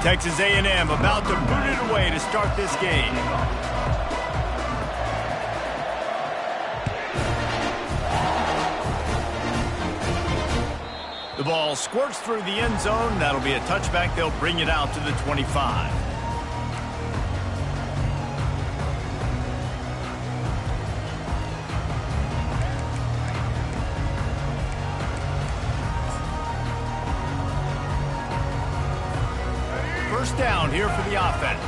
Texas A&M about to boot it away to start this game. The ball squirts through the end zone. That'll be a touchback. They'll bring it out to the 25. First down here for the offense.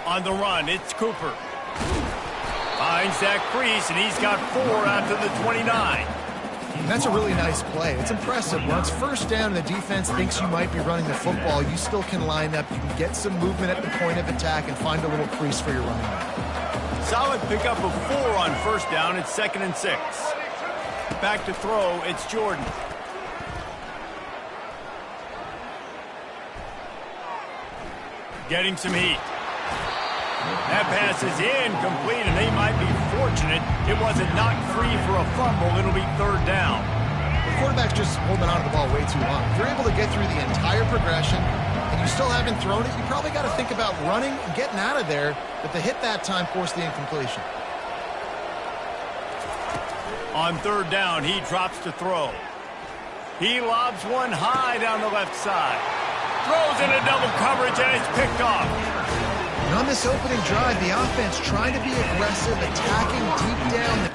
On the run, it's Cooper. Finds that crease, and he's got 4 after the 29. That's a really nice play. It's impressive. Once first down and the defense thinks you might be running the football, you still can line up. You can get some movement at the point of attack and find a little crease for your running back. Solid pickup of 4 on first down. It's 2nd and 6. Back to throw, it's Jordan. Getting some heat. That pass is incomplete, and they might be fortunate it wasn't knocked free for a fumble. It'll be 3rd down. The quarterback's just holding on to the ball way too long. If you're able to get through the entire progression and you still haven't thrown it, you probably got to think about running and getting out of there, but the hit that time forced the incompletion. On 3rd down, he drops to throw. He lobs one high down the left side. Throws into double coverage, and it's picked off. And on this opening drive, the offense trying to be aggressive, attacking deep down.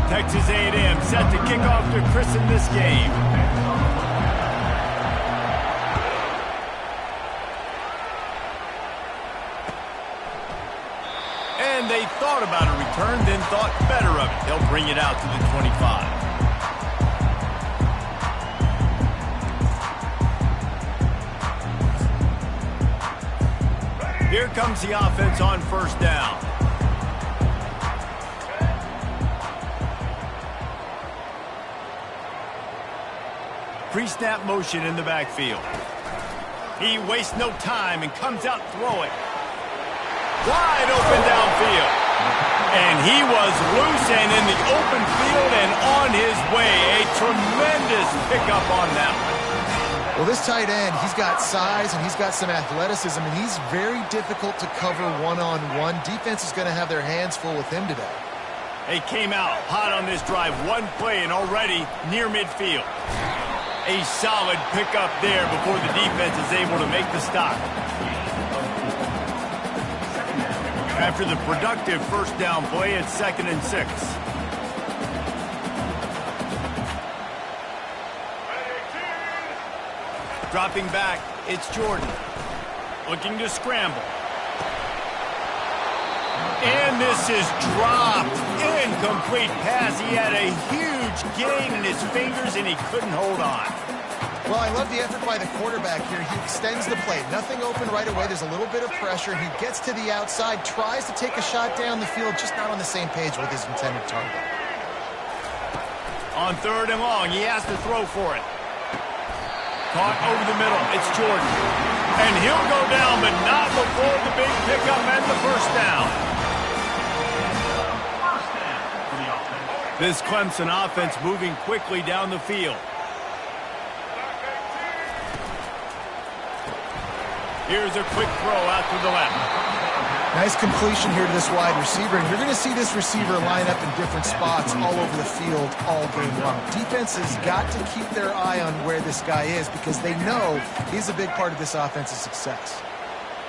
Texas A&M set to kick off to christen this game. And they thought about a return, then thought better of it. They'll bring it out to the 25. Here comes the offense on first down. Pre-snap motion in the backfield. He wastes no time and comes out throwing. Wide open downfield. And he was loose and in the open field and on his way. A tremendous pickup on that one. Well, this tight end, he's got size and he's got some athleticism, and he's very difficult to cover one-on-one. Defense is going to have their hands full with him today. They came out hot on this drive. One play and already near midfield. A solid pickup there before the defense is able to make the stop. After the productive first down play, it's 2nd and 6. Dropping back, it's Jordan. Looking to scramble. And this is dropped. Incomplete pass. He had a huge gain in his fingers, and he couldn't hold on. Well, I love the effort by the quarterback here. He extends the play. Nothing open right away. There's a little bit of pressure. He gets to the outside, tries to take a shot down the field, just not on the same page with his intended target. On 3rd and long, he has to throw for it. Caught over the middle. It's Jordan. And he'll go down, but not before the big pickup and the first down. This Clemson offense moving quickly down the field. Here's a quick throw out to the left. Nice completion here to this wide receiver, and you're going to see this receiver line up in different spots all over the field all game long. Defense has got to keep their eye on where this guy is because they know he's a big part of this offense's success.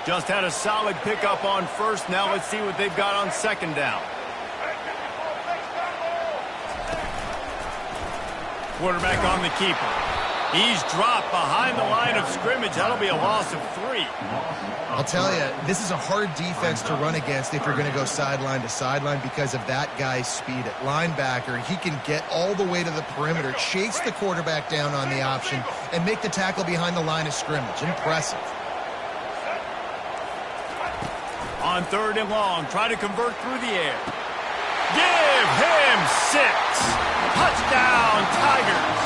Just had a solid pickup on first. Now let's see what they've got on second down. Quarterback on the keeper. He's dropped behind the line of scrimmage. That'll be a loss of 3. I'll tell you, this is a hard defense to run against if you're going to go sideline to sideline because of that guy's speed at linebacker. He can get all the way to the perimeter, chase the quarterback down on the option, and make the tackle behind the line of scrimmage. Impressive. On 3rd and long, try to convert through the air. Give him 6. Touchdown, Tigers.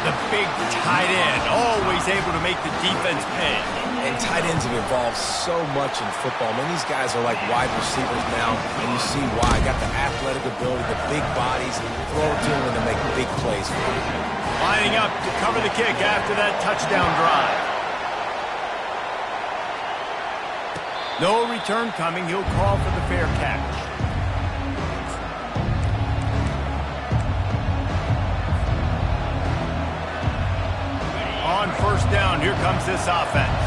The big tight end, always able to make the defense pay. And tight ends have evolved so much in football. Man, these guys are like wide receivers now, and you see why. Got the athletic ability, the big bodies, throw it to them and to make big plays for them. Lining up to cover the kick after that touchdown drive. No return coming. He'll call for the fair catch. On 1st down, here comes this offense.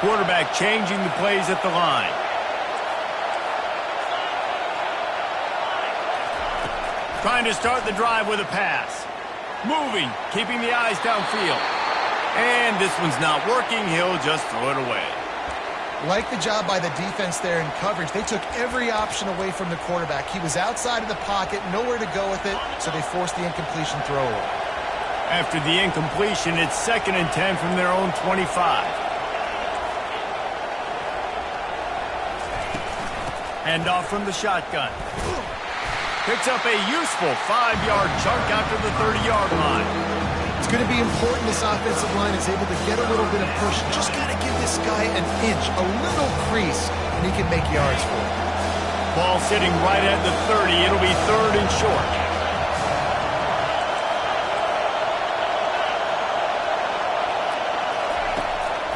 Quarterback changing the plays at the line. Trying to start the drive with a pass. Moving, keeping the eyes downfield. And this one's not working. He'll just throw it away. Like the job by the defense there in coverage. They took every option away from the quarterback. He was outside of the pocket, nowhere to go with it, so they forced the incompletion throw away. After the incompletion, it's 2nd and 10 from their own 25. Hand off from the shotgun. Picks up a useful 5-yard chunk after the 30-yard line. It's going to be important this offensive line is able to get a little bit of push. Just got to give this guy an inch, a little crease, and he can make yards for it. Ball sitting right at the 30. It'll be 3rd and short.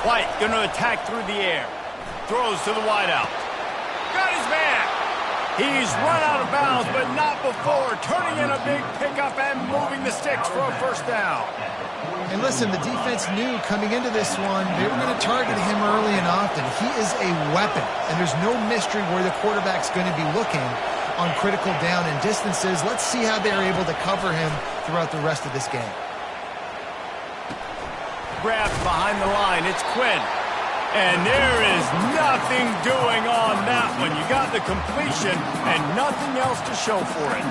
White going to attack through the air. Throws to the wideout. Got his man. He's run out of bounds, but not before. Turning in a big pickup and moving the sticks for a 1st down. And listen, the defense knew coming into this one, they were going to target him early and often. He is a weapon, and there's no mystery where the quarterback's going to be looking on critical down and distances. Let's see how they're able to cover him throughout the rest of this game. Grabbed behind the line. It's Quinn. And there is nothing doing on that one. You got the completion and nothing else to show for it.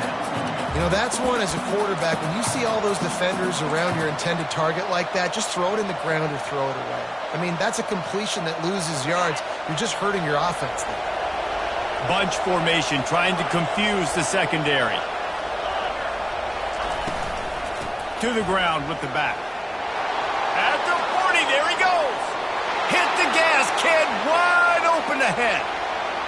You know, that's one as a quarterback. When you see all those defenders around your intended target like that, just throw it in the ground or throw it away. I mean, that's a completion that loses yards. You're just hurting your offense there. Bunch formation trying to confuse the secondary. To the ground with the back. At the 40, there he goes. Hit the gas, kid, wide open ahead.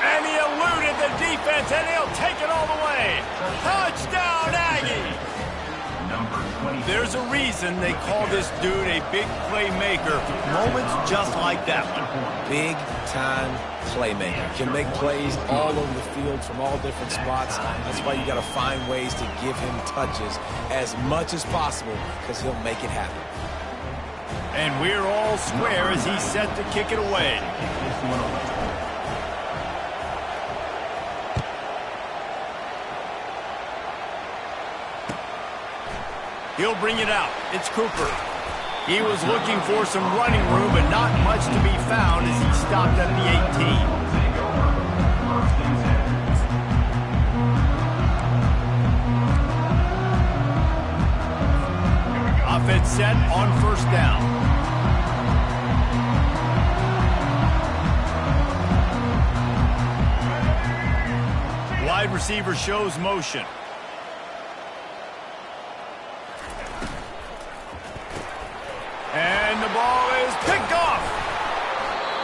And he eluded the defense, and he'll take it all the way. Touchdown, Aggie. There's a reason they call this dude a big playmaker. Moments just like that one. Big-time playmaker. Can make plays all over the field from all different spots. That's why you got to find ways to give him touches as much as possible because he'll make it happen. And we're all square as he's set to kick it away. He'll bring it out. It's Cooper. He was looking for some running room, but not much to be found as he stopped at the 18. Offense set on 1st down. Wide receiver shows motion. And the ball is picked off.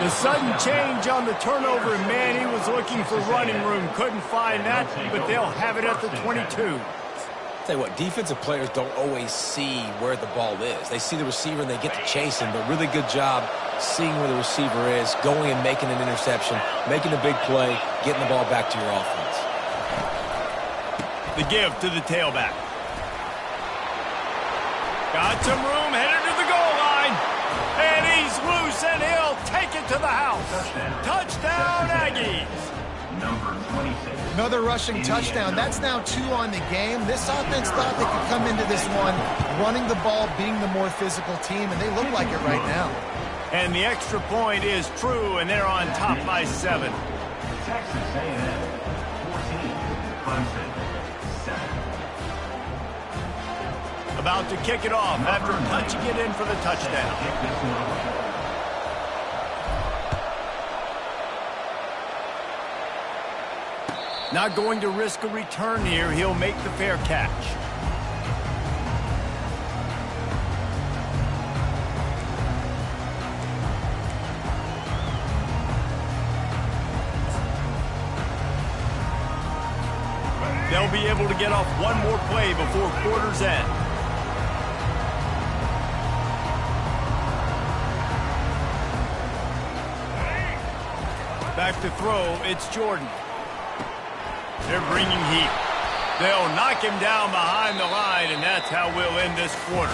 The sudden change on the turnover, and man, he was looking for running room. Couldn't find that, but they'll have it at the 22. Tell you what, defensive players don't always see where the ball is. They see the receiver and they get to chase him, but really good job seeing where the receiver is, going and making an interception, making a big play, getting the ball back to your offense. The give to the tailback. Got some room, headed to the goal line. And he's loose, and he'll take it to the house. Touchdown, Aggies. Number 26. Another rushing touchdown. That's now 2 on the game. This offense thought they could come into this one running the ball, being the more physical team, and they look like it right now. And the extra point is true, and they're on top by 7. Texas A&M 14, Clemson 7. About to kick it off after punching it in for the touchdown. Not going to risk a return here. He'll make the fair catch. They'll be able to get off one more play before quarter's end. Back to throw, it's Jordan. They're bringing heat. They'll knock him down behind the line, and that's how we'll end this quarter.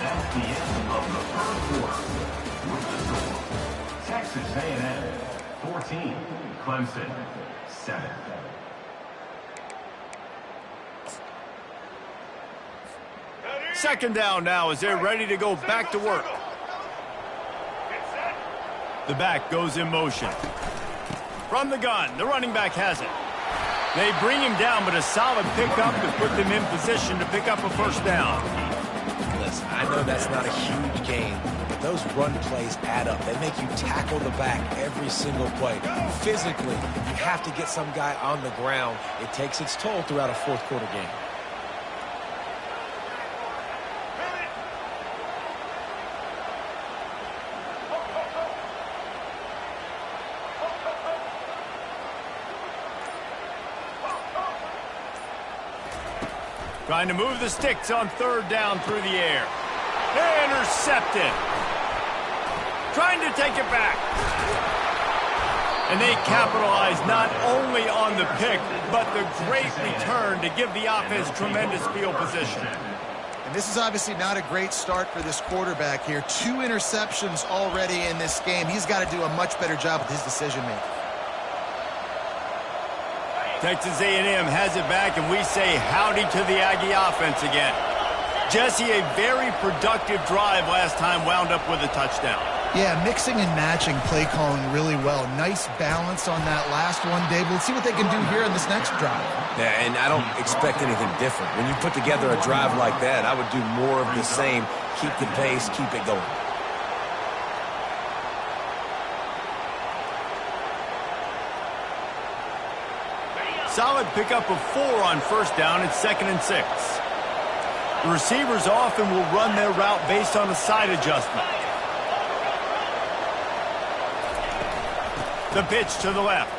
That's the end of the first quarter. With the score, Texas A&M 14, Clemson 7. Second down now as they're ready to go back to work. The back goes in motion. From the gun, the running back has it. They bring him down, but a solid pickup to put them in position to pick up a first down. Listen, I know that's not a huge gain, but those run plays add up. They make you tackle the back every single play. Physically, you have to get some guy on the ground. It takes its toll throughout a fourth quarter game. Trying to move the sticks on third down through the air. Intercepted. Trying to take it back. And they capitalize not only on the pick, but the great return to give the offense tremendous field position. And this is obviously not a great start for this quarterback here. 2 interceptions already in this game. He's got to do a much better job with his decision-making. Texas A&M has it back, and we say howdy to the Aggie offense again. Jesse, a very productive drive last time, wound up with a touchdown. Yeah, mixing and matching play calling really well. Nice balance on that last one, Dave. Let's see what they can do here in this next drive. Yeah, and I don't expect anything different. When you put together a drive like that, I would do more of the same. Keep the pace, keep it going. Solid pickup of 4 on first down. It's 2nd and 6. The receivers often will run their route based on a side adjustment. The pitch to the left.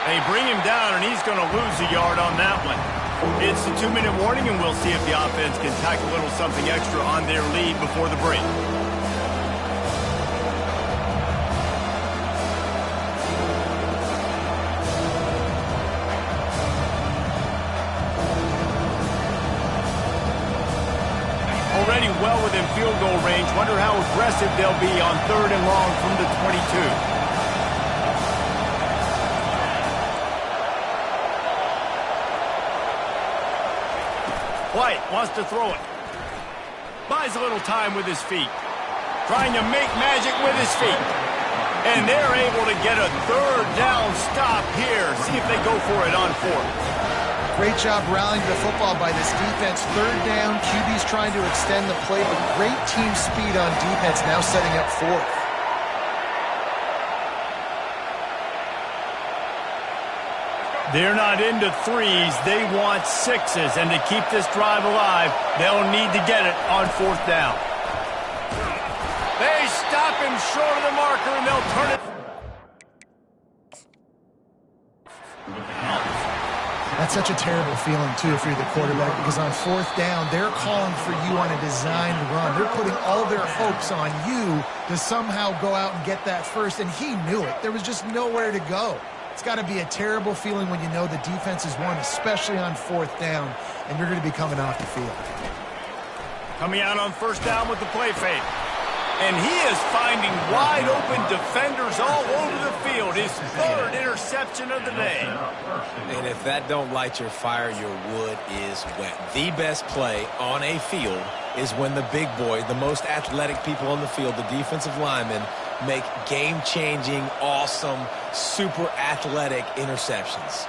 They bring him down, and he's going to lose a yard on that one. It's the 2-minute warning, and we'll see if the offense can tack a little something extra on their lead before the break. Already well within field goal range. Wonder how aggressive they'll be on 3rd and long from the 22. White wants to throw it. Buys a little time with his feet. Trying to make magic with his feet. And they're able to get a 3rd down stop here. See if they go for it on 4th. Great job rallying to the football by this defense. 3rd down, QB's trying to extend the play, but great team speed on defense, now setting up 4th. They're not into 3s, they want 6s, and to keep this drive alive, they'll need to get it on 4th down. They stop him short of the marker, and they'll turn it. That's such a terrible feeling, too, if you're the quarterback, because on fourth down, they're calling for you on a designed run. They're putting all their hopes on you to somehow go out and get that first, and he knew it. There was just nowhere to go. It's got to be a terrible feeling when you know the defense is won, especially on fourth down, and you're going to be coming off the field. Coming out on first down with the play fake. And he is finding wide-open defenders all over the field. His third interception of the day. And if that don't light your fire, your wood is wet. The best play on a field is when the big boy, the most athletic people on the field, the defensive linemen, make game-changing, awesome, super athletic interceptions.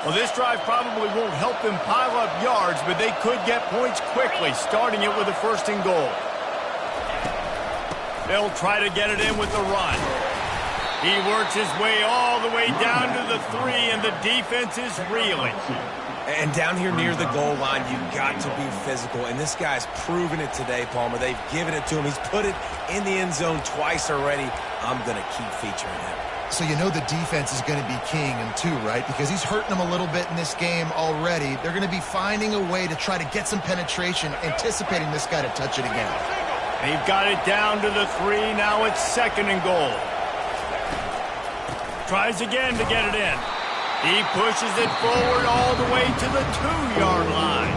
Well, this drive probably won't help them pile up yards, but they could get points quickly, starting it with a 1st and goal. They'll try to get it in with the run. He works his way all the way down to the 3, and the defense is reeling. And down here near the goal line, you've got to be physical. And this guy's proven it today, Palmer. They've given it to him. He's put it in the end zone twice already. I'm going to keep featuring him. So you know the defense is going to be keying him too, right? Because he's hurting them a little bit in this game already. They're going to be finding a way to try to get some penetration, anticipating this guy to touch it again. They've got it down to the 3. Now it's 2nd and goal. Tries again to get it in. He pushes it forward all the way to the 2-yard line.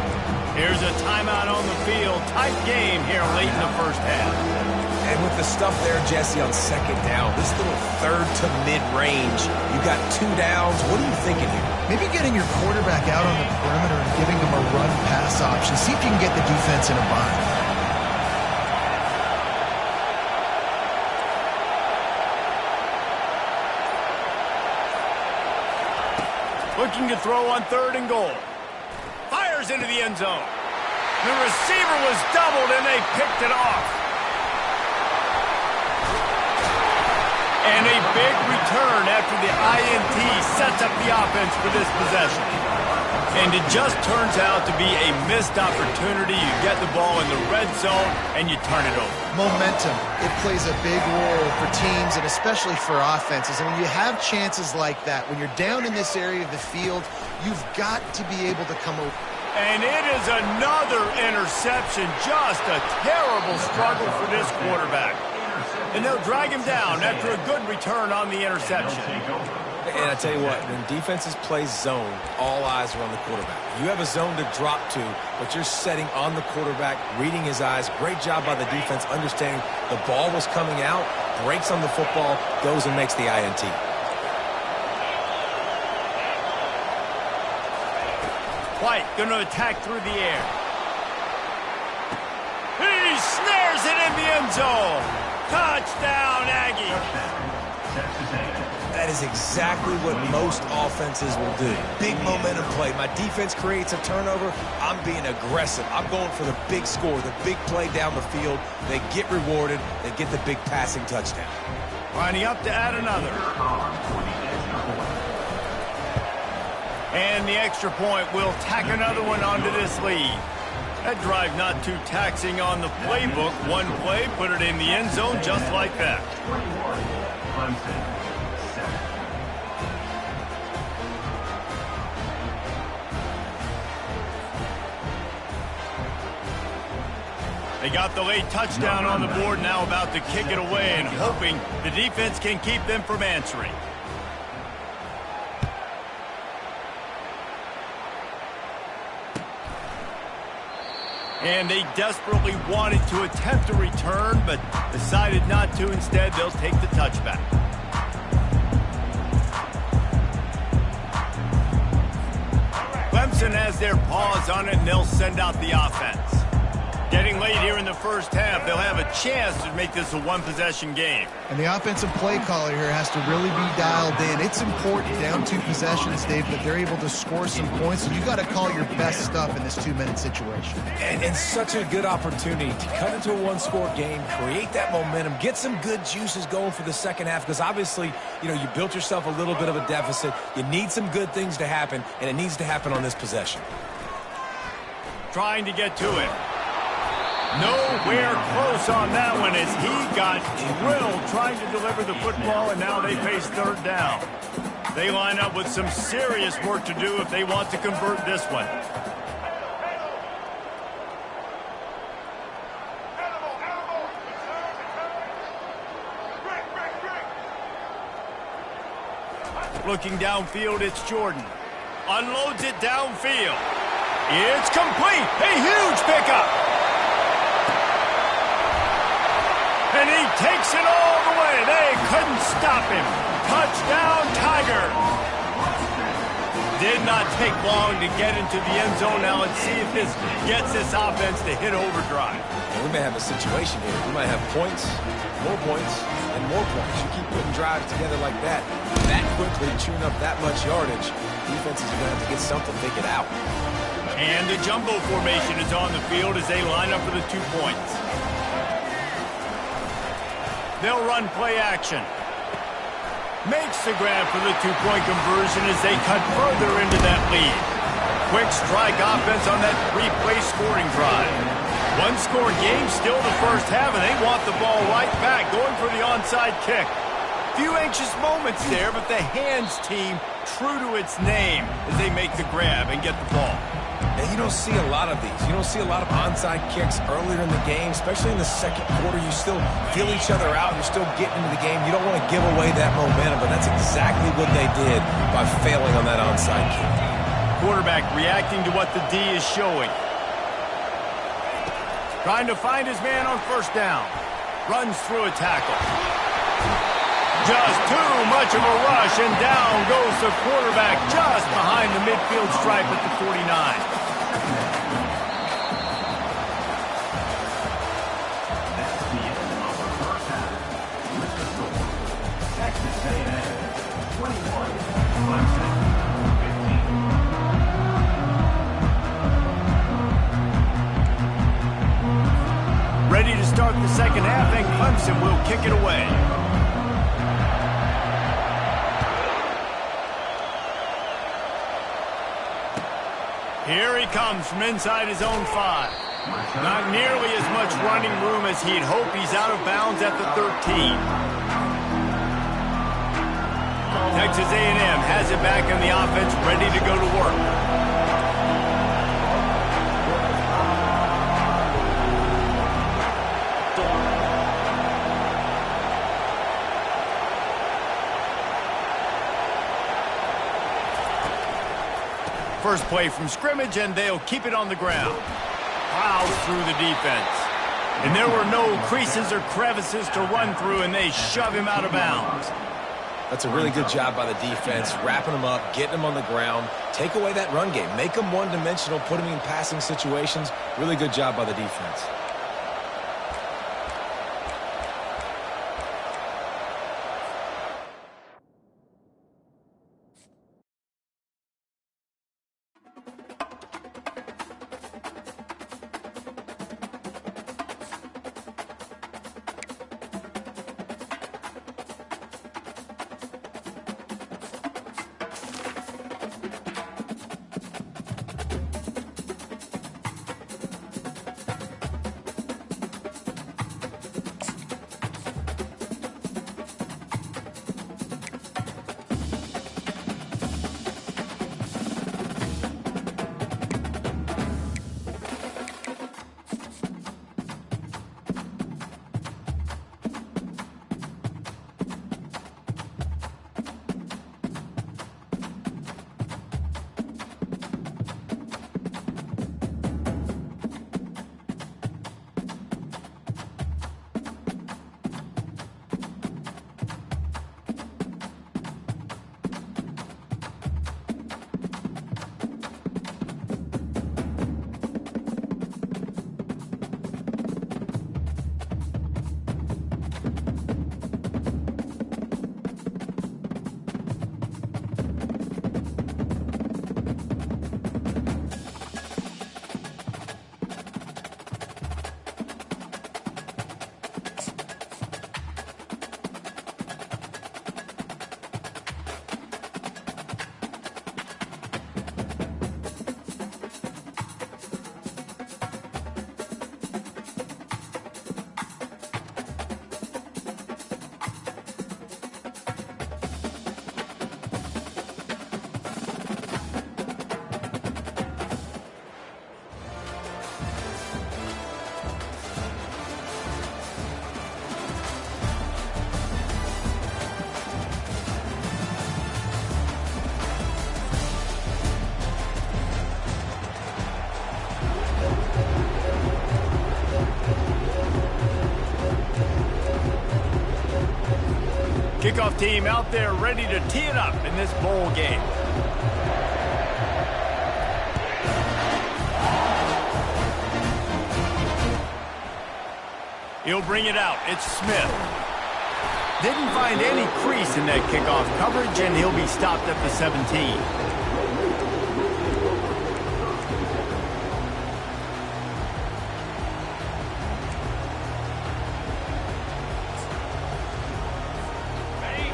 Here's a timeout on the field. Tight game here late in the first half. And with the stuff there, Jesse, on 2nd down, this little 3rd to mid-range, you got 2 downs. What are you thinking here? Maybe getting your quarterback out on the perimeter and giving him a run-pass option. See if you can get the defense in a bind. Looking to throw on 3rd and goal. Fires into the end zone. The receiver was doubled, and they picked it off. And a big return after the INT sets up the offense for this possession. And it just turns out to be a missed opportunity. You get the ball in the red zone, and you turn it over. Momentum, it plays a big role for teams and especially for offenses. And when you have chances like that, when you're down in this area of the field, you've got to be able to come over. And it is another interception. Just a terrible struggle for this quarterback. And they'll drag him down after a good return on the interception. And I tell you what, when defenses play zone, all eyes are on the quarterback. You have a zone to drop to, but you're setting on the quarterback, reading his eyes. Great job by the defense, understanding the ball was coming out, breaks on the football, goes and makes the INT. White going to attack through the air. He snares it in the end zone. Touchdown, Aggie. That is exactly what most offenses will do. Big momentum play. My defense creates a turnover. I'm being aggressive. I'm going for the big score, the big play down the field. They get rewarded. They get the big passing touchdown. Lining up to add another. And the extra point will tack another one onto this lead. That drive not too taxing on the playbook. One play, put it in the end zone just like that. They got the late touchdown on the board, now about to kick it away and hoping the defense can keep them from answering. And they desperately wanted to attempt a return, but decided not to. Instead, they'll take the touchback. Clemson has their paws on it, and they'll send out the offense. Getting late here in the first half, they'll have a chance to make this a one-possession game. And the offensive play caller here has to really be dialed in. It's important down 2 possessions, Dave, but they're able to score some points. And you got to call your best stuff in this 2-minute situation. And such a good opportunity to cut into a one-score game, create that momentum, get some good juices going for the second half. Because obviously, you know, you built yourself a little bit of a deficit. You need some good things to happen, and it needs to happen on this possession. Trying to get to it. Nowhere close on that one as he got drilled trying to deliver the football, and now they face third down. They line up with some serious work to do if they want to convert this one. Looking downfield, it's Jordan. Unloads it downfield. It's complete. A huge pickup. And he takes it all the way. They couldn't stop him. Touchdown, Tiger. Did not take long to get into the end zone. Now let's see if this gets this offense to hit overdrive. And we may have a situation here. We might have points, and more points. You keep putting drives together like that quickly, chewing up that much yardage, defenses are going to have to get something figured out. And the jumbo formation is on the field as they line up for the 2 points. They'll run play action. Makes the grab for the 2-point conversion as they cut further into that lead. Quick strike offense on that 3-play scoring drive. One-score game, still the first half, and they want the ball right back, going for the onside kick. Few anxious moments there, but the hands team true to its name as they make the grab and get the ball. And you don't see a lot of these. You don't see a lot of onside kicks earlier in the game, especially in the second quarter. You still feel each other out. You're still getting into the game. You don't want to give away that momentum, but that's exactly what they did by failing on that onside kick. Quarterback reacting to what the D is showing. Trying to find his man on first down. Runs through a tackle. Just too much of a rush, and down goes the quarterback just behind the midfield stripe at the 49. That's the end of the first half. With the score, Texas A&M 21, Clemson 15. Ready to start the second half, and Clemson will kick it away. Here he comes from inside his own 5. Not nearly as much running room as he'd hope. He's out of bounds at the 13. Texas A&M has it back in the offense, ready to go to work. First play from scrimmage, and they'll keep it on the ground. Plows through the defense. And there were no creases or crevices to run through, and they shove him out of bounds. That's a really good job by the defense, wrapping them up, getting them on the ground. Take away that run game. Make them one-dimensional, put them in passing situations. Really good job by the defense. Kickoff team out there ready to tee it up in this bowl game. He'll bring it out. It's Smith. Didn't find any crease in that kickoff coverage, and he'll be stopped at the 17.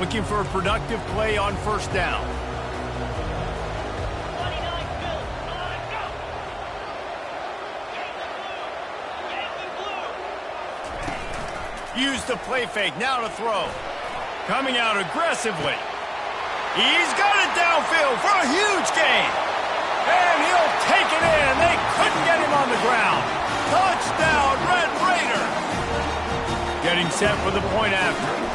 Looking for a productive play on first down. Use the play fake, now to throw. Coming out aggressively. He's got it downfield for a huge gain. And he'll take it in. They couldn't get him on the ground. Touchdown, Red Raider. Getting set for the point after.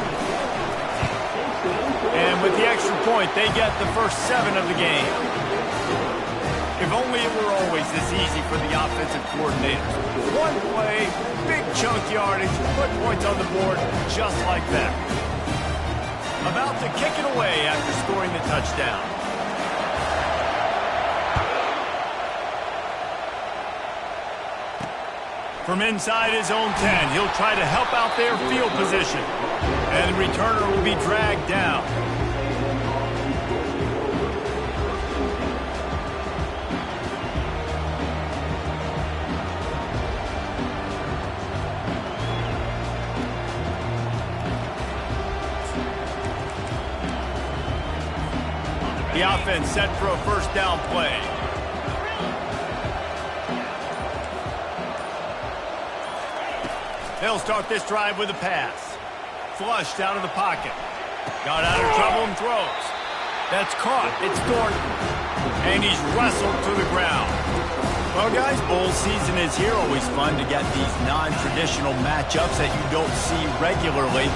And with the extra point, they get the first 7 of the game. If only it were always this easy for the offensive coordinators. One play, big chunk yardage, put points on the board just like that. About to kick it away after scoring the touchdown. From inside his own 10, he'll try to help out their field position. And the returner will be dragged down. The offense set for a first down play. They'll start this drive with a pass. Flushed out of the pocket. Got out of trouble and throws. That's caught. It's Gordon. And he's wrestled to the ground. Well, guys, bowl season is here. Always fun to get these non-traditional matchups that you don't see regularly.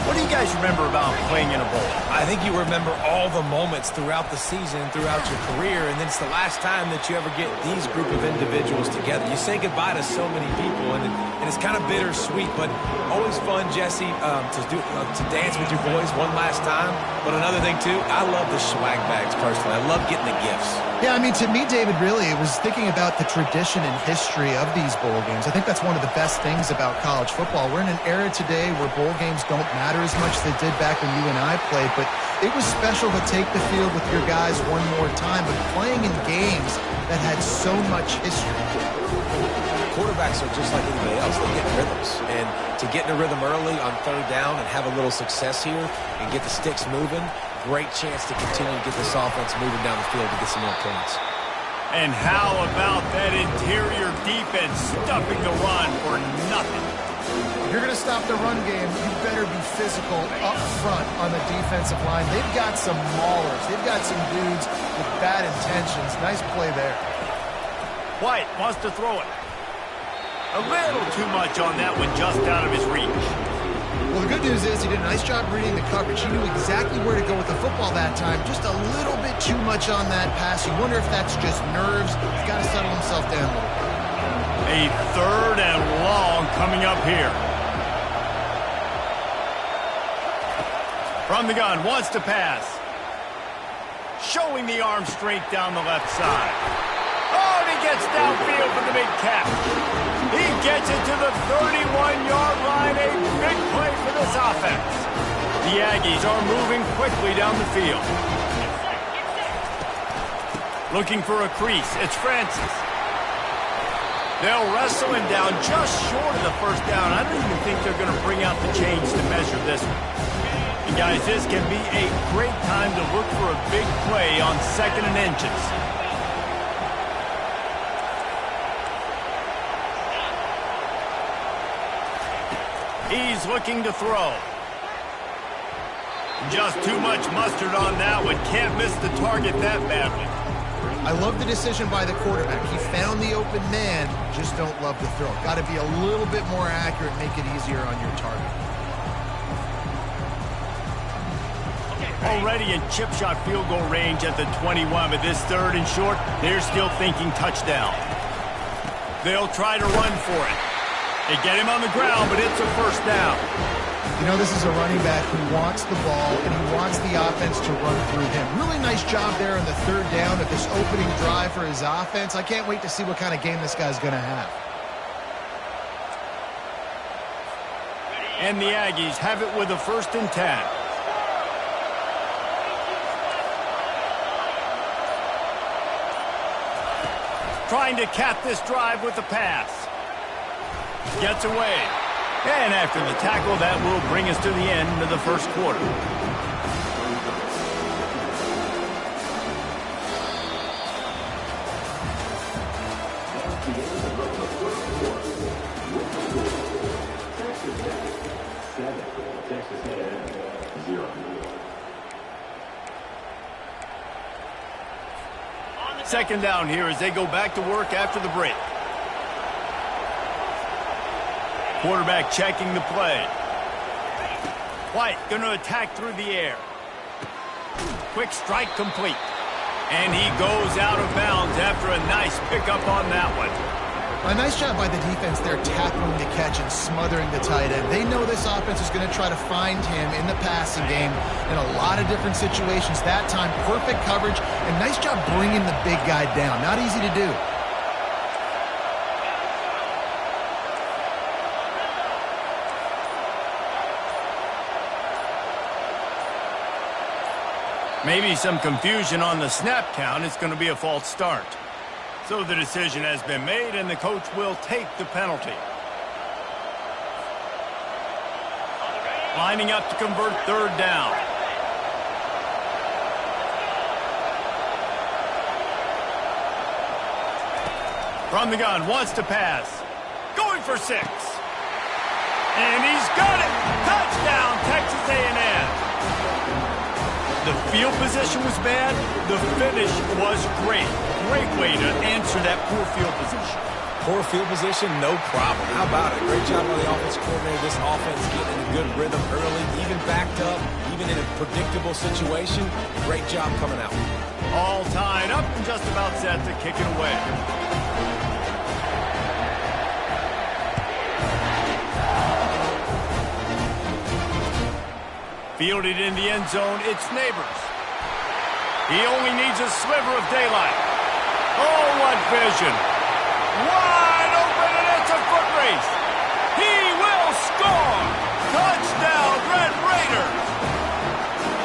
What do you guys remember about playing in a bowl? I think you remember all the moments throughout the season, throughout your career, and then it's the last time that you ever get these group of individuals together. You say goodbye to so many people, and it's kind of bittersweet, but always fun, Jesse, to dance with your boys one last time. But another thing, too, I love the swag bags, personally. I love getting the gifts. Yeah, I mean, to me, David, really, it was thinking about the tradition and history of these bowl games. I think that's one of the best things about college football. We're in an era today where bowl games don't matter as much as they did back when you and I played, but it was special to take the field with your guys one more time, but playing in games that had so much history. Quarterbacks are just like anybody else. They get rhythms. And to get in a rhythm early on third down and have a little success here and get the sticks moving, great chance to continue to get this offense moving down the field to get some more points. And how about that interior defense stuffing the run for nothing? If you're going to stop the run game, you better be physical up front on the defensive line. They've got some maulers. They've got some dudes with bad intentions. Nice play there. White wants to throw it. A little too much on that one, just out of his reach. Well, the good news is he did a nice job reading the coverage. He knew exactly where to go with the football that time. Just a little bit too much on that pass. You wonder if that's just nerves. He's got to settle himself down a little bit. A third and long coming up here. From the gun, wants to pass. Showing the arm strength down the left side. Oh, and he gets downfield for the big catch. He gets it to the 31-yard line. A big play for this offense. The Aggies are moving quickly down the field. Looking for a crease. It's Francis. They'll wrestle him down just short of the first down. I don't even think they're going to bring out the chains to measure this one. And guys, this can be a great time to look for a big play on 2nd and inches. He's looking to throw. Just too much mustard on that one. Can't miss the target that badly. I love the decision by the quarterback. He found the open man, just don't love the throw. Got to be a little bit more accurate, make it easier on your target. Already in chip shot field goal range at the 21, but this 3rd and short, they're still thinking touchdown. They'll try to run for it. They get him on the ground, but it's a first down. The You know, this is a running back who wants the ball and he wants the offense to run through him. Really nice job there on the third down of this opening drive for his offense. I can't wait to see what kind of game this guy's going to have. And the Aggies have it with a 1st and 10. Trying to cap this drive with the pass. Gets away. And after the tackle, that will bring us to the end of the first quarter. Second down here as they go back to work after the break. Quarterback checking the play. White going to attack through the air. Quick strike complete. And he goes out of bounds after a nice pickup on that one. A nice job by the defense there tackling the catch and smothering the tight end. They know this offense is going to try to find him in the passing game in a lot of different situations. That time, perfect coverage, and nice job bringing the big guy down. Not easy to do. Maybe some confusion on the snap count. It's going to be a false start. So the decision has been made, and the coach will take the penalty. Lining up to convert third down. From the gun, wants to pass. Going for 6. And he's got it. Touchdown, Texas A&M. The field position was bad. The finish was great. Great way to answer that poor field position. Poor field position, no problem. How about it? Great job by the offensive coordinator. This offense getting in a good rhythm early, even backed up, even in a predictable situation. Great job coming out. All tied up and just about set to kick it away. Fielded in the end zone, it's Neighbors. He only needs a sliver of daylight. Oh, what vision. Wide open, and it's a foot race. He will score. Touchdown, Red Raiders.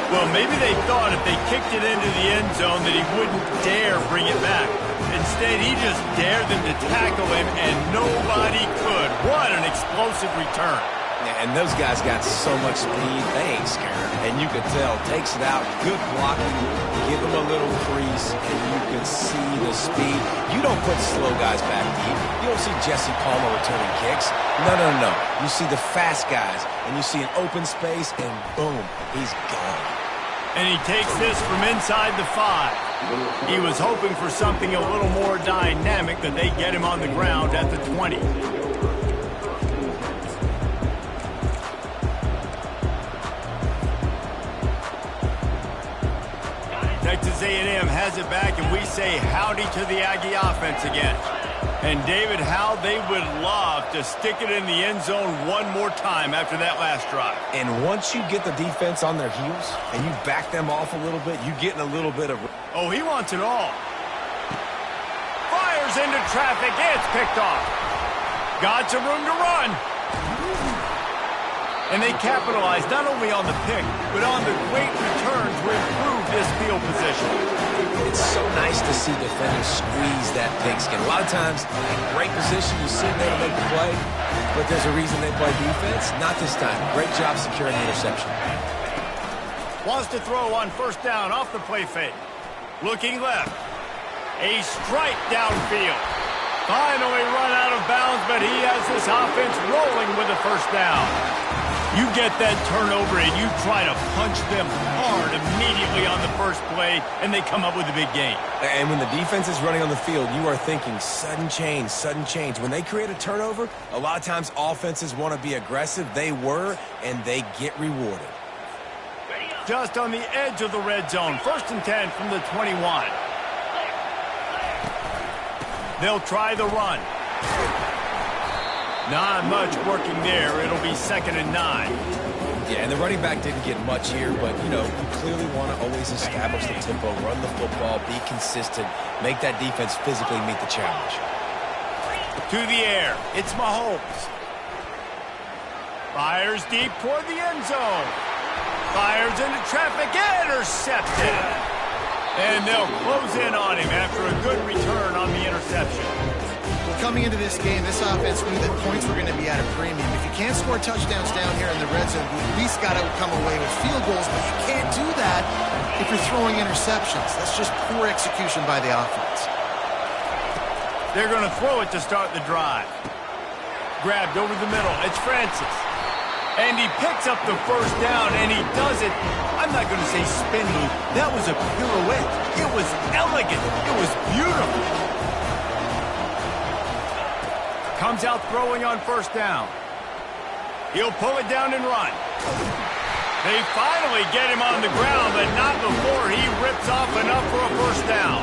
Well, maybe they thought if they kicked it into the end zone that he wouldn't dare bring it back. Instead, he just dared them to tackle him, and nobody could. What an explosive return. And those guys got so much speed, they ain't scared. And you could tell, takes it out, good blocking, give them a little crease, and you can see the speed. You don't put slow guys back deep. You don't see Jesse Palmer returning kicks. No, no, no. You see the fast guys, and you see an open space, and boom, he's gone. And he takes this from inside the 5. He was hoping for something a little more dynamic, that they get him on the ground at the 20. Texas A&M has it back, and we say howdy to the Aggie offense again. And David, how they would love to stick it in the end zone one more time after that last drive. And once you get the defense on their heels and you back them off a little bit, you get in a little bit of... Oh, he wants it all. Fires into traffic. It's picked off. Got some room to run. And they capitalized not only on the pick, but on the great return to improve this field position. It's so nice to see defenders squeeze that pigskin. A lot of times, in great position, you sit there to make the play, but there's a reason they play defense. Not this time. Great job securing the interception. Wants to throw on first down off the play fake. Looking left. A strike downfield. Finally run out of bounds, but he has this offense rolling with the first down. You get that turnover and you try to punch them hard immediately on the first play, and they come up with a big gain. And when the defense is running on the field, you are thinking sudden change, sudden change. When they create a turnover, a lot of times offenses want to be aggressive. They were, and they get rewarded. Just on the edge of the red zone. 1st and 10 from the 21. They'll try the run. Not much working there. It'll be 2nd and 9. Yeah, and the running back didn't get much here, but, you know, you clearly want to always establish the tempo, run the football, be consistent, make that defense physically meet the challenge. To the air, it's Mahomes. Fires deep toward the end zone. Fires into traffic, intercepted. And they'll close in on him after a good return on the interception. Well, coming into this game, this offense knew that points were going to be at a premium. If you can't score touchdowns down here in the red zone, you at least got to come away with field goals, but you can't do that if you're throwing interceptions. That's just poor execution by the offense. They're going to throw it to start the drive. Grabbed over the middle. It's Francis. And he picks up the first down, and he does it. I'm not going to say spin move. That was a pirouette. It was elegant. It was beautiful. Comes out throwing on first down. He'll pull it down and run. They finally get him on the ground, but not before he rips off enough for a first down.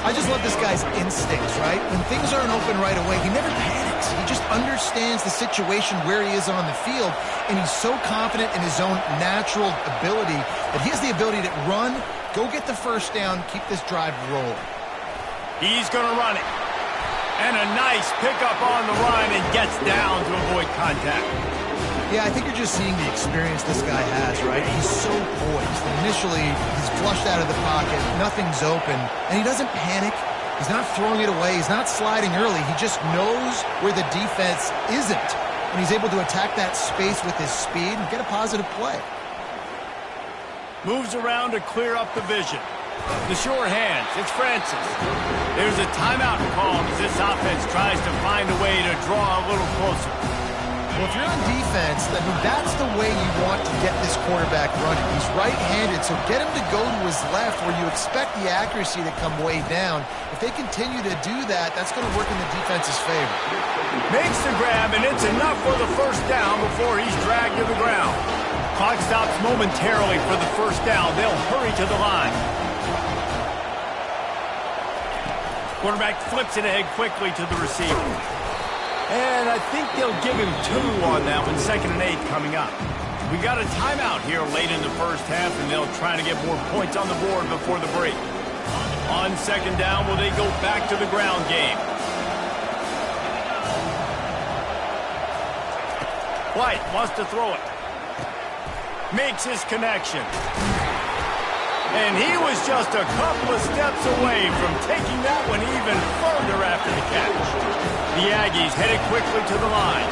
I just love this guy's instincts, right? When things aren't open right away, he never panics. He just understands the situation where he is on the field, and he's so confident in his own natural ability that he has the ability to run, go get the first down, keep this drive rolling. He's going to run it. And a nice pickup on the run and gets down to avoid contact. Yeah, I think you're just seeing the experience this guy has, right? He's so poised. Initially, he's flushed out of the pocket, nothing's open, and he doesn't panic. He's not throwing it away. He's not sliding early. He just knows where the defense isn't, and he's able to attack that space with his speed and get a positive play. Moves around to clear up the vision. The sure hands, it's Francis. There's a timeout called as this offense tries to find a way to draw a little closer. Well, if you're on defense, I mean, that's the way you want to get this quarterback running. He's right-handed, so get him to go to his left where you expect the accuracy to come way down. If they continue to do that, that's going to work in the defense's favor. Makes the grab, and it's enough for the first down before he's dragged to the ground. Clock stops momentarily for the first down. They'll hurry to the line. Quarterback flips it ahead quickly to the receiver. And I think they'll give him 2 on that one, 2nd and 8 coming up. We got a timeout here late in the first half, and they'll try to get more points on the board before the break. On 2nd down, will they go back to the ground game? White wants to throw it. Makes his connection. And he was just a couple of steps away from taking that one even further after the catch. The Aggies headed quickly to the line.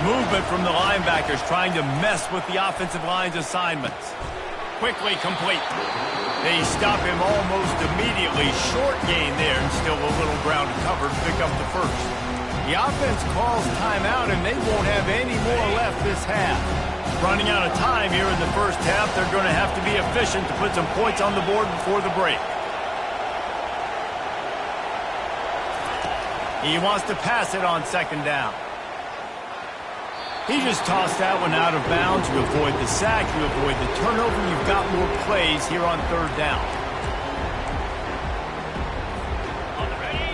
Movement from the linebackers trying to mess with the offensive line's assignments. Quickly complete. They stop him almost immediately. Short gain there and still a little ground to cover to pick up the first. The offense calls timeout and they won't have any more left this half. Running out of time here in the first half, they're going to have to be efficient to put some points on the board before the break. He wants to pass it on 2nd down. He just tossed that one out of bounds. You avoid the sack, you avoid the turnover. You've got more plays here on 3rd down.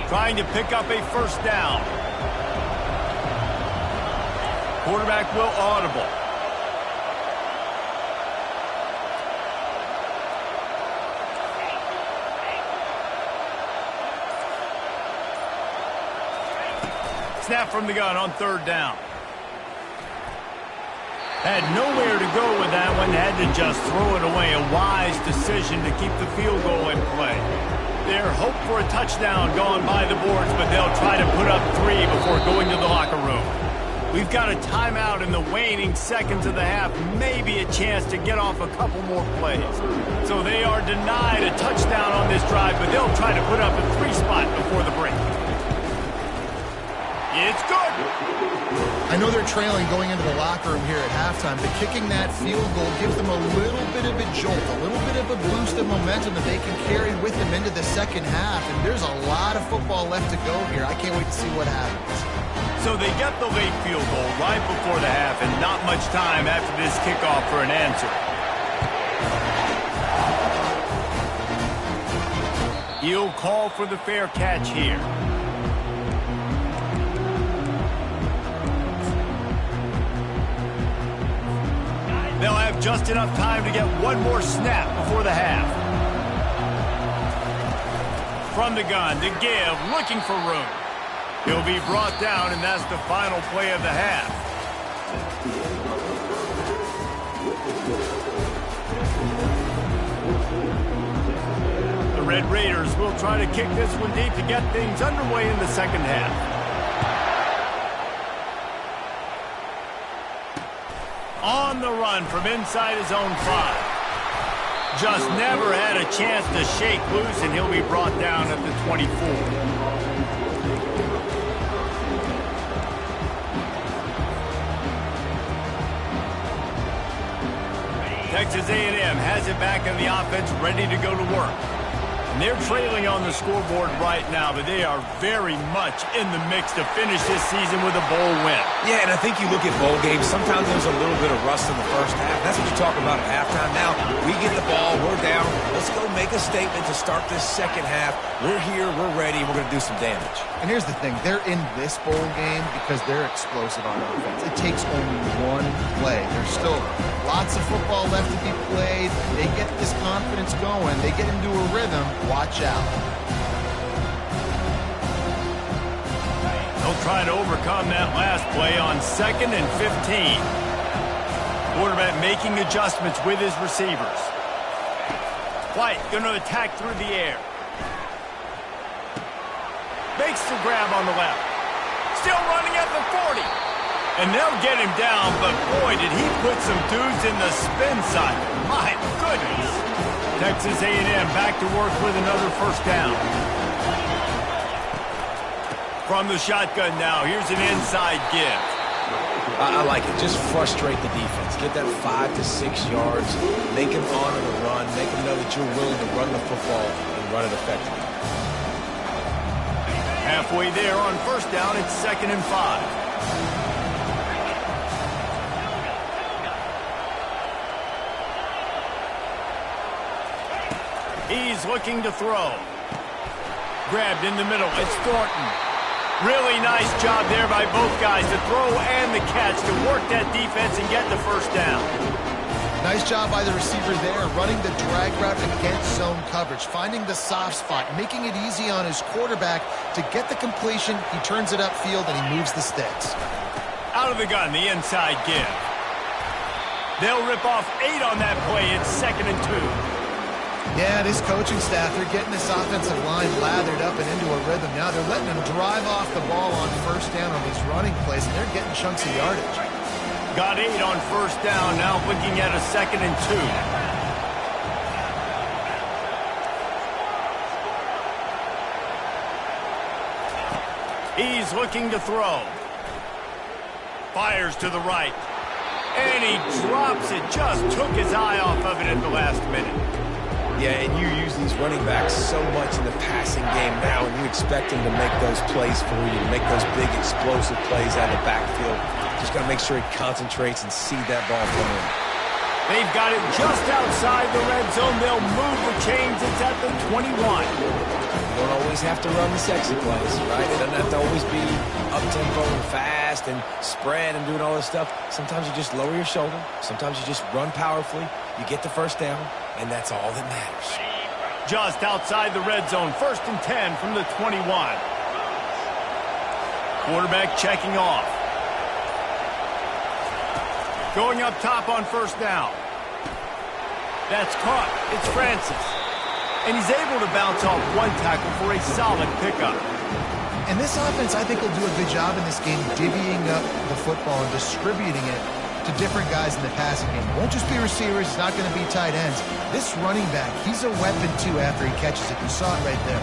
Trying to pick up a first down. Quarterback will audible. Snap from the gun on 3rd down. Had nowhere to go with that one. Had to just throw it away. A wise decision to keep the field goal in play. Their hope for a touchdown gone by the boards, but they'll try to put up 3 before going to the locker room. We've got a timeout in the waning seconds of the half. Maybe a chance to get off a couple more plays. So they are denied a touchdown on this drive, but they'll try to put up a 3 spot before the break. It's good. I know they're trailing going into the locker room here at halftime, but kicking that field goal gives them a little bit of a jolt, a little bit of a boost of momentum that they can carry with them into the second half, and there's a lot of football left to go here. I can't wait to see what happens. So they get the late field goal right before the half, and not much time after this kickoff for an answer. He'll call for the fair catch here. They'll have just enough time to get one more snap before the half. From the gun to give, looking for room. He'll be brought down, and that's the final play of the half. The Red Raiders will try to kick this one deep to get things underway in the second half. On the run from inside his own 5. Just never had a chance to shake loose, and he'll be brought down at the 24. Texas A&M has it back in the offense, ready to go to work. And they're trailing on the scoreboard right now, but they are very much in the mix to finish this season with a bowl win. Yeah, and I think you look at bowl games, sometimes there's a little bit of rust in the first half. That's what you talk about at halftime. Now, we get the ball, we're down. Let's go make a statement to start this second half. We're here, we're ready, we're going to do some damage. And here's the thing. They're in this bowl game because they're explosive on offense. It takes only one play. There's still lots of football left to be played. They get this confidence going. They get into a rhythm. Watch out. They'll try to overcome that last play on 2nd and 15. Quarterback making adjustments with his receivers. White going to attack through the air. Makes the grab on the left. Still running at the 40. And they'll get him down, but boy, did he put some dudes in the spin side. My goodness. Texas A&M back to work with another first down. From the shotgun now, here's an inside give. I like it. Just frustrate the defense. Get that 5 to 6 yards. Make them honor the run. Make them know that you're willing to run the football and run it effectively. Halfway there on first down, it's 2nd and 5. He's looking to throw. Grabbed in the middle. It's Thornton. Really nice job there by both guys to throw and the catch to work that defense and get the first down. Nice job by the receiver there, running the drag route against zone coverage, finding the soft spot, making it easy on his quarterback to get the completion. He turns it upfield and he moves the sticks. Out of the gun, the inside give. They'll rip off 8 on that play. It's 2nd and 2. Yeah, this coaching staff, they're getting this offensive line lathered up and into a rhythm. Now they're letting them drive off the ball on first down on these running plays, and they're getting chunks of yardage. Got 8 on first down, now looking at a 2nd and 2. He's looking to throw. Fires to the right. And he drops it. Just took his eye off of it at the last minute. Yeah, and you use these running backs so much in the passing game now, and you expect them to make those plays for you, to make those big explosive plays out of the backfield. Just got to make sure he concentrates and see that ball come in. They've got it just outside the red zone. They'll move the chains. It's at the 21. You don't always have to run the sexy plays, right? It doesn't have to always be up-tempo and fast and spread and doing all this stuff. Sometimes you just lower your shoulder. Sometimes you just run powerfully. You get the first down, and that's all that matters. Just outside the red zone, 1st and 10 from the 21. Quarterback checking off. Going up top on first down. That's caught. It's Francis. And he's able to bounce off one tackle for a solid pickup. And this offense, I think, will do a good job in this game divvying up the football and distributing it to different guys in the passing game. It won't just be receivers. It's not going to be tight ends. This running back, he's a weapon, too, after he catches it. You saw it right there.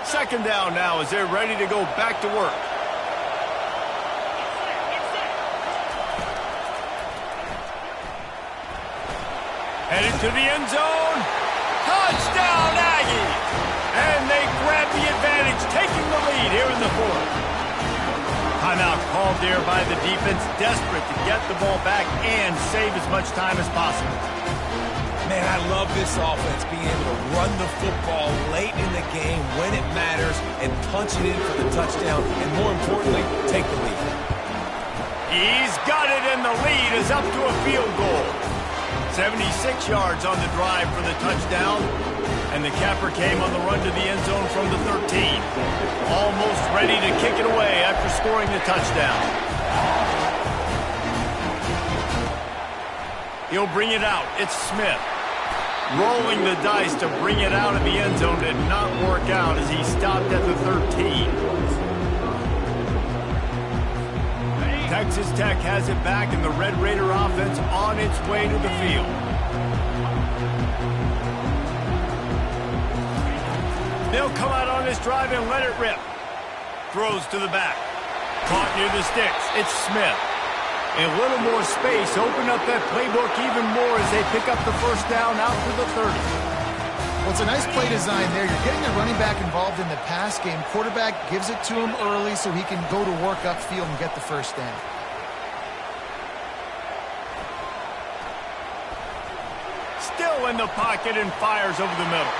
Second down now as they're ready to go back to work. Headed to the end zone. Touchdown, Aggie! And they grab the advantage, taking the lead here in the fourth. called there by the defense, desperate to get the ball back and save as much time as possible. Man, I love this offense, being able to run the football late in the game when it matters and punch it in for the touchdown, and more importantly, take the lead. He's got it, and the lead is up to a field goal. 76 yards on the drive for the touchdown, and the capper came on the run to the end zone from the 13. Almost ready to kick it away after scoring the touchdown. He'll bring it out. It's Smith. Rolling the dice to bring it out of the end zone did not work out as he stopped at the 13. Texas Tech has it back, and the Red Raider offense on its way to the field. They'll come out on this drive and let it rip. Throws to the back. Caught near the sticks. It's Smith. A little more space. Open up that playbook even more as they pick up the first down out to the 30. Well, it's a nice play design there. You're getting the running back involved in the pass game. Quarterback gives it to him early so he can go to work upfield and get the first down. Still in the pocket and fires over the middle.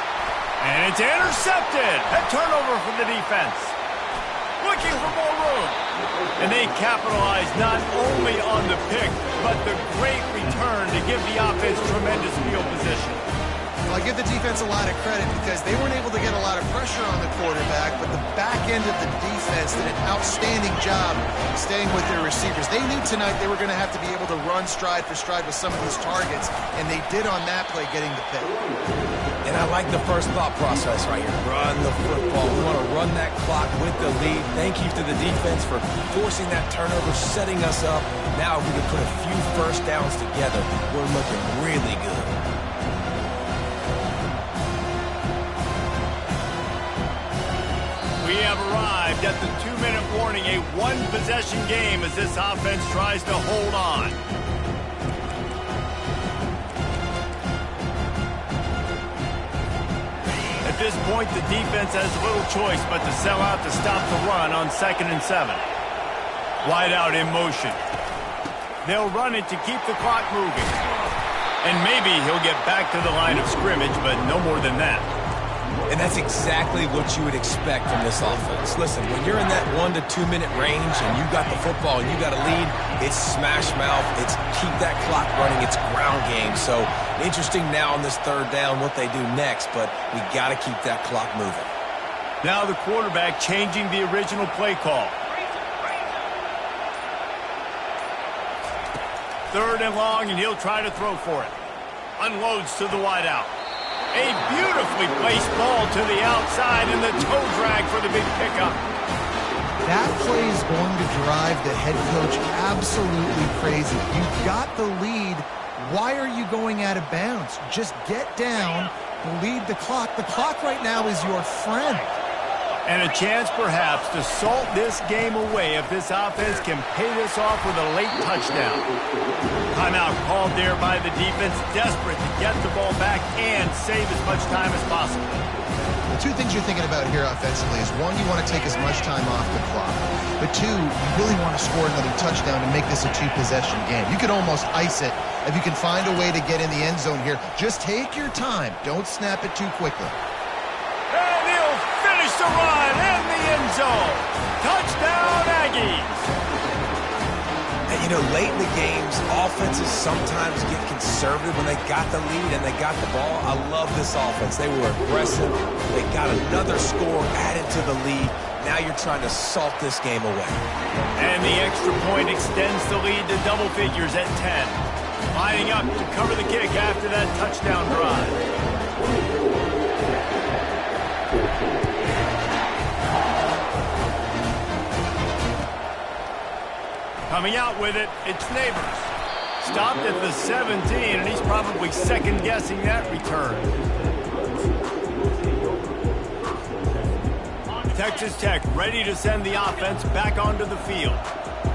And it's intercepted. A turnover for the defense. Looking for more room. And they capitalize not only on the pick, but the great return to give the offense tremendous field position. Well, I give the defense a lot of credit because they weren't able to get a lot of pressure on the quarterback, but the back end of the defense did an outstanding job staying with their receivers. They knew tonight they were going to have to be able to run stride for stride with some of these targets, and they did on that play, getting the pick. And I like the first thought process right here. Run the football. We want to run that clock with the lead. Thank you to the defense for forcing that turnover, setting us up. Now if we can put a few first downs together, we're looking really good. We have arrived at the 2-minute warning, a one-possession game as this offense tries to hold on. At this point, the defense has little choice but to sell out to stop the run on 2nd and 7. Wide out in motion. They'll run it to keep the clock moving. And maybe he'll get back to the line of scrimmage, but no more than that. And that's exactly what you would expect from this offense. Listen, when you're in that 1 to 2 minute range and you got the football and you got a lead, it's smash mouth, it's keep that clock running, it's ground game. So interesting now on this 3rd down what they do next, but we got to keep that clock moving. Now the quarterback changing the original play call. 3rd and long, and he'll try to throw for it. Unloads to the wideout. A beautifully placed ball to the outside and the toe drag for the big pickup. That play is going to drive the head coach absolutely crazy. You've got the lead. Why are you going out of bounds? Just get down, lead the clock. The clock right now is your friend. And a chance perhaps to salt this game away if this offense can pay this off with a late touchdown. Timeout called there by the defense, desperate to get the ball back and save as much time as possible. The two things you're thinking about here offensively is, one, you want to take as much time off the clock. But two, you really want to score another touchdown and make this a 2-possession game. You could almost ice it if you can find a way to get in the end zone here. Just take your time. Don't snap it too quickly. And he'll finish the run in the end zone. Touchdown, Aggies. And, you know, late in the games, offenses sometimes get conservative when they got the lead and they got the ball. I love this offense. They were aggressive. They got another score added to the lead. Now you're trying to salt this game away. And the extra point extends the lead to double figures at 10. Lining up to cover the kick after that touchdown drive. Coming out with it, it's Neighbors. Stopped at the 17, and he's probably second-guessing that return. Texas Tech ready to send the offense back onto the field.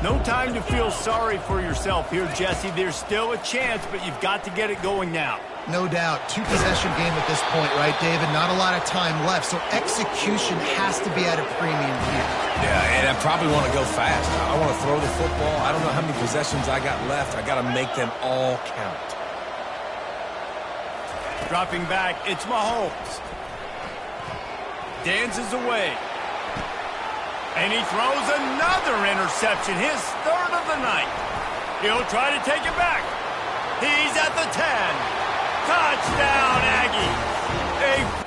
No time to feel sorry for yourself here, Jesse. There's still a chance, but you've got to get it going now. No doubt. Two-possession game at this point, right, David? Not a lot of time left, so execution has to be at a premium here. Yeah, and I probably want to go fast. I want to throw the football. I don't know how many possessions I got left. I got to make them all count. Dropping back, it's Mahomes. Dances away. And he throws another interception, his third of the night. He'll try to take it back. He's at the 10. Touchdown, Aggies. A